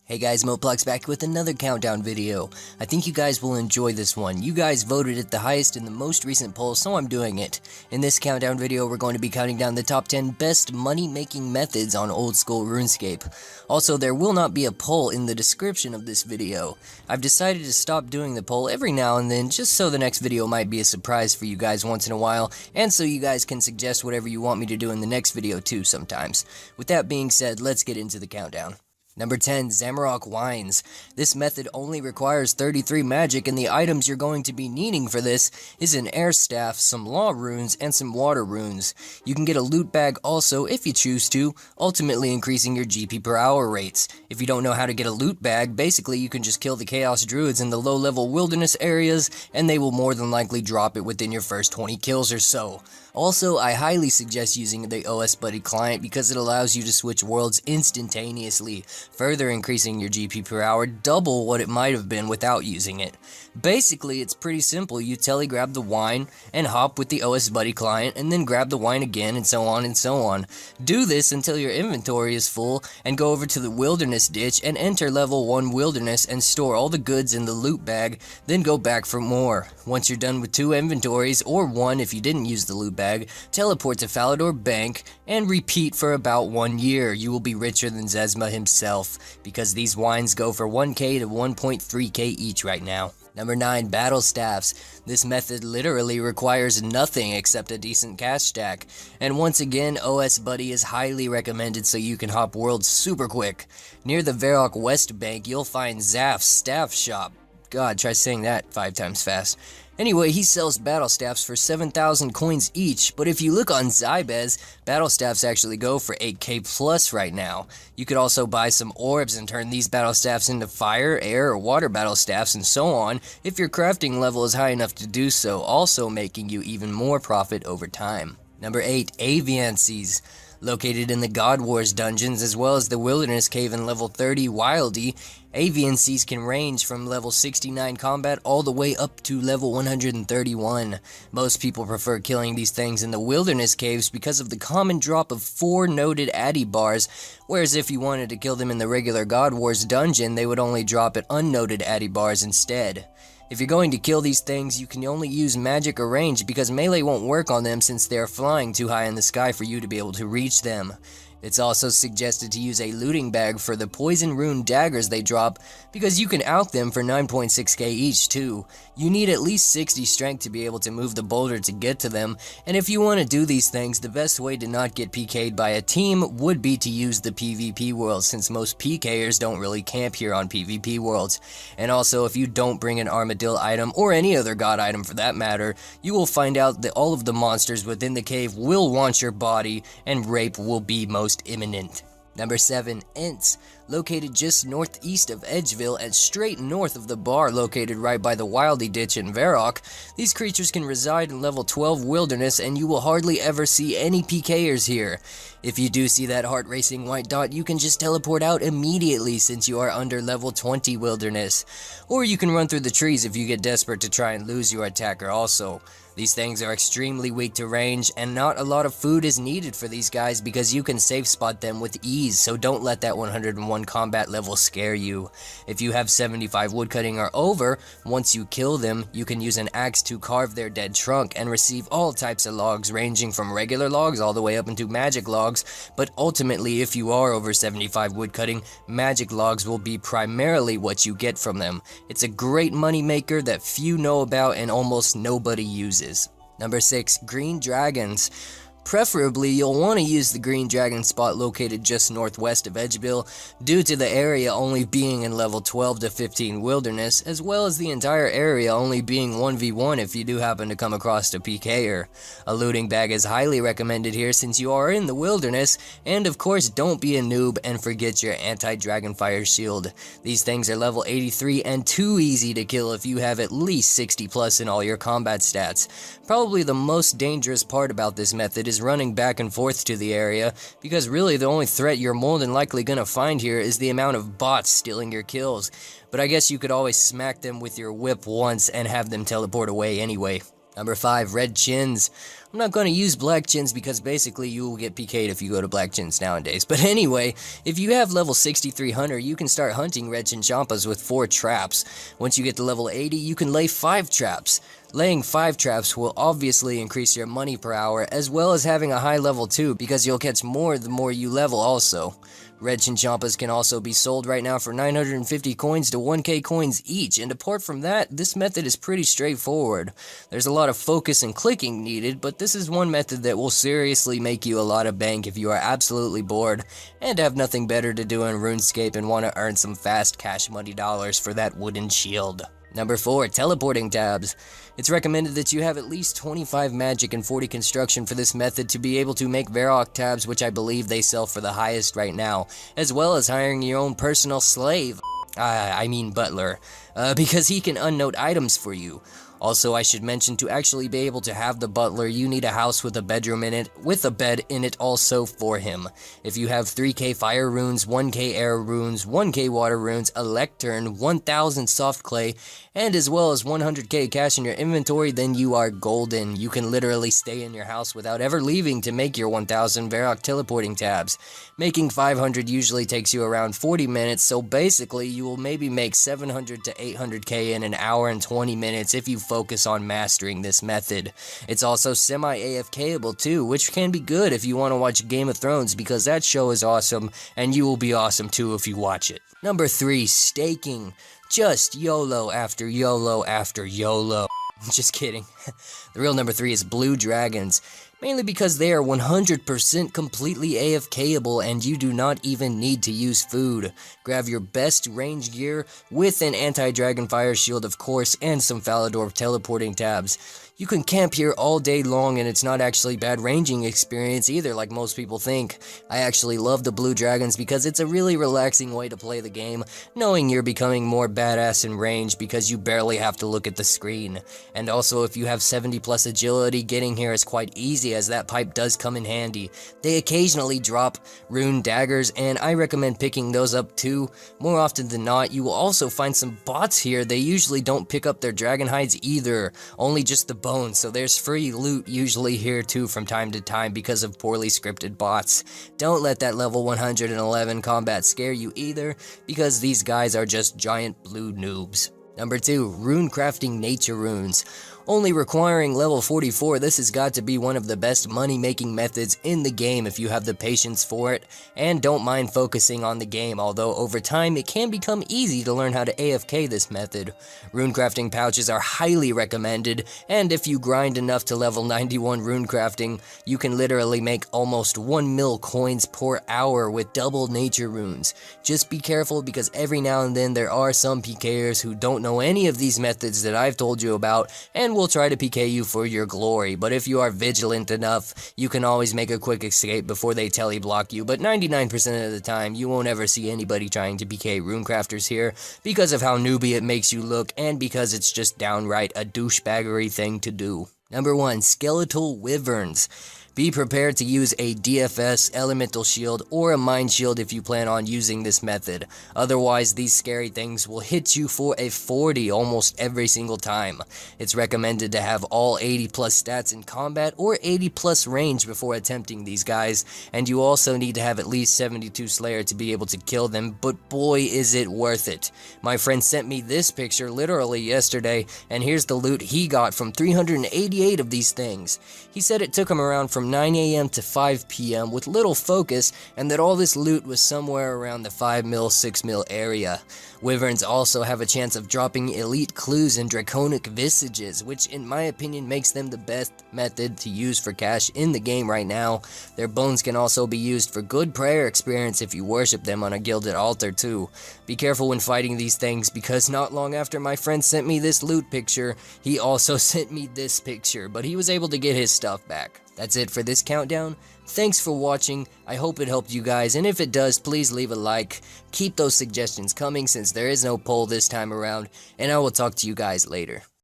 Hey guys, Moplex back with another countdown video. I think you guys will enjoy this one. You guys voted it the highest in the most recent poll, so I'm doing it. In this countdown video, we're going to be counting down the top 10 best money-making methods on old school RuneScape. Also, there will not be a poll in the description of this video. I've decided to stop doing the poll every now and then, just so the next video might be a surprise for you guys once in a while, and so you guys can suggest whatever you want me to do in the next video too sometimes. With that being said, let's get into the countdown. Number 10, Zamorak Wines. This method only requires 33 magic, and the items you're going to be needing for this is an air staff, some law runes, and some water runes. You can get a loot bag also if you choose to, ultimately increasing your GP per hour rates. If you don't know how to get a loot bag, basically you can just kill the Chaos Druids in the low-level wilderness areas, and they will more than likely drop it within your first 20 kills or so. Also, I highly suggest using the OS Buddy client because it allows you to switch worlds instantaneously, further increasing your GP per hour double what it might have been without using it. Basically, it's pretty simple. You telegrab the wine and hop with the OS Buddy client and then grab the wine again and so on and so on. Do this until your inventory is full and go over to the wilderness ditch and enter level 1 wilderness and store all the goods in the loot bag, then go back for more. Once you're done with 2 inventories, or 1 if you didn't use the loot bag, teleport to Falador Bank and repeat for about 1 year. You will be richer than Zezma himself, because these wines go for 1k to 1.3k each right now. Number 9, Battle Staffs. This method literally requires nothing except a decent cash stack. And once again, OS Buddy is highly recommended so you can hop worlds super quick. Near the Varrock West Bank, you'll find Zaf's Staff Shop. God, try saying that 5 times fast. Anyway, he sells battle staffs for 7,000 coins each, but if you look on Zybez, battle staffs actually go for 8k plus right now. You could also buy some orbs and turn these battle staffs into fire, air, or water battle staffs and so on if your crafting level is high enough to do so, also making you even more profit over time. Number 8, Aviancies. Located in the God Wars dungeons as well as the Wilderness Cave in level 30 Wildy, Aviancies can range from level 69 combat all the way up to level 131. Most people prefer killing these things in the Wilderness Caves because of the common drop of 4 noted Addy bars, whereas if you wanted to kill them in the regular God Wars dungeon, they would only drop at unnoted Addy bars instead. If you're going to kill these things, you can only use magic or range because melee won't work on them since they're flying too high in the sky for you to be able to reach them. It's also suggested to use a looting bag for the poison rune daggers they drop because you can out them for 9.6k each too. You need at least 60 strength to be able to move the boulder to get to them, and if you want to do these things, the best way to not get PK'd by a team would be to use the PvP worlds since most PKers don't really camp here on PvP worlds. And also, if you don't bring an armadillo item or any other god item for that matter, you will find out that all of the monsters within the cave will want your body and rape will be most imminent. Number 7, Ents. Located just northeast of Edgeville and straight north of the bar located right by the Wildy Ditch in Varrock, these creatures can reside in level 12 Wilderness and you will hardly ever see any PKers here. If you do see that heart-racing white dot, you can just teleport out immediately since you are under level 20 Wilderness. Or you can run through the trees if you get desperate to try and lose your attacker also. These things are extremely weak to range, and not a lot of food is needed for these guys because you can safe spot them with ease, so don't let that 101 combat level scare you. If you have 75 woodcutting or over, once you kill them, you can use an axe to carve their dead trunk and receive all types of logs ranging from regular logs all the way up into magic logs, but ultimately if you are over 75 woodcutting, magic logs will be primarily what you get from them. It's a great money maker that few know about and almost nobody uses. Number 6, Green Dragons. Preferably, you'll want to use the Green Dragon spot located just northwest of Edgeville, due to the area only being in level 12 to 15 Wilderness, as well as the entire area only being 1v1 if you do happen to come across a PKer. A looting bag is highly recommended here since you are in the Wilderness, and of course don't be a noob and forget your anti-dragonfire shield. These things are level 83 and too easy to kill if you have at least 60 plus in all your combat stats. Probably the most dangerous part about this method is running back and forth to the area, because really the only threat you're more than likely gonna find here is the amount of bots stealing your kills, but I guess you could always smack them with your whip once and have them teleport away anyway. Number 5, red chins. I'm not going to use black chins because basically you will get PK'd if you go to black chins nowadays. But anyway, if you have level 63 hunter, you can start hunting red chinchompas with 4 traps. Once you get to level 80, you can lay 5 traps. Laying 5 traps will obviously increase your money per hour, as well as having a high level too, because you'll catch more the more you level also. Red chinchompas can also be sold right now for 950 coins to 1k coins each, and apart from that, this method is pretty straightforward. There's a lot of focus and clicking needed, but this is one method that will seriously make you a lot of bank if you are absolutely bored and have nothing better to do in RuneScape and want to earn some fast cash money dollars for that wooden shield. Number 4, teleporting tabs. It's recommended that you have at least 25 magic and 40 construction for this method to be able to make Varrock tabs, which I believe they sell for the highest right now, as well as hiring your own personal slave, I mean butler, because he can unnote items for you. Also, I should mention, to actually be able to have the butler, you need a house with a bedroom in it, with a bed in it also for him. If you have 3k fire runes, 1k air runes, 1k water runes, a lectern, 1000 soft clay, and as well as 100k cash in your inventory, then you are golden. You can literally stay in your house without ever leaving to make your 1000 Varrock teleporting tabs. Making 500 usually takes you around 40 minutes, so basically you will maybe make 700 to 800k in an hour and 20 minutes if you focus on mastering this method. It's also semi-AFKable too, which can be good if you want to watch Game of Thrones, because that show is awesome, and you will be awesome too if you watch it. Number 3, staking. Just YOLO after YOLO after YOLO. Just kidding. The real number 3 is blue dragons. Mainly because they are 100% completely AFKable and you do not even need to use food. Grab your best range gear with an anti-dragon fire shield of course, and some Falador teleporting tabs. You can camp here all day long and it's not actually bad ranging experience either like most people think. I actually love the blue dragons because it's a really relaxing way to play the game, knowing you're becoming more badass in range because you barely have to look at the screen. And also if you have 70 plus agility, getting here is quite easy as that pipe does come in handy. They occasionally drop rune daggers and I recommend picking those up too. More often than not, you will also find some bots here. They usually don't pick up their dragon hides either, only just the bones, so there's free loot usually here too from time to time because of poorly scripted bots. Don't let that level 111 combat scare you either, because these guys are just giant blue noobs. Number 2, rune crafting nature runes. Only requiring level 44, this has got to be one of the best money-making methods in the game if you have the patience for it, and don't mind focusing on the game, although over time it can become easy to learn how to AFK this method. Rune crafting pouches are highly recommended, and if you grind enough to level 91 rune crafting, you can literally make almost 1 mil coins per hour with double nature runes. Just be careful because every now and then there are some PKers who don't know any of these methods that I've told you about, and will try to PK you for your glory, but if you are vigilant enough, you can always make a quick escape before they teleblock you, but 99% of the time, you won't ever see anybody trying to PK runecrafters here, because of how newbie it makes you look, and because it's just downright a douchebaggery thing to do. Number 1, skeletal wyverns. Be prepared to use a DFS, elemental shield, or a mind shield if you plan on using this method. Otherwise, these scary things will hit you for a 40 almost every single time. It's recommended to have all 80 plus stats in combat or 80 plus range before attempting these guys, and you also need to have at least 72 Slayer to be able to kill them, but boy is it worth it. My friend sent me this picture literally yesterday, and here's the loot he got from 388 of these things. He said it took him around from 9 AM to 5 PM with little focus, and that all this loot was somewhere around the 5 mil, 6 mil area. Wyverns also have a chance of dropping elite clues and draconic visages, which in my opinion makes them the best method to use for cash in the game right now. Their bones can also be used for good prayer experience if you worship them on a gilded altar too. Be careful when fighting these things, because not long after my friend sent me this loot picture, he also sent me this picture, but he was able to get his stuff back. That's it for this countdown. Thanks for watching. I hope it helped you guys, and if it does, please leave a like. Keep those suggestions coming since there is no poll this time around, and I will talk to you guys later.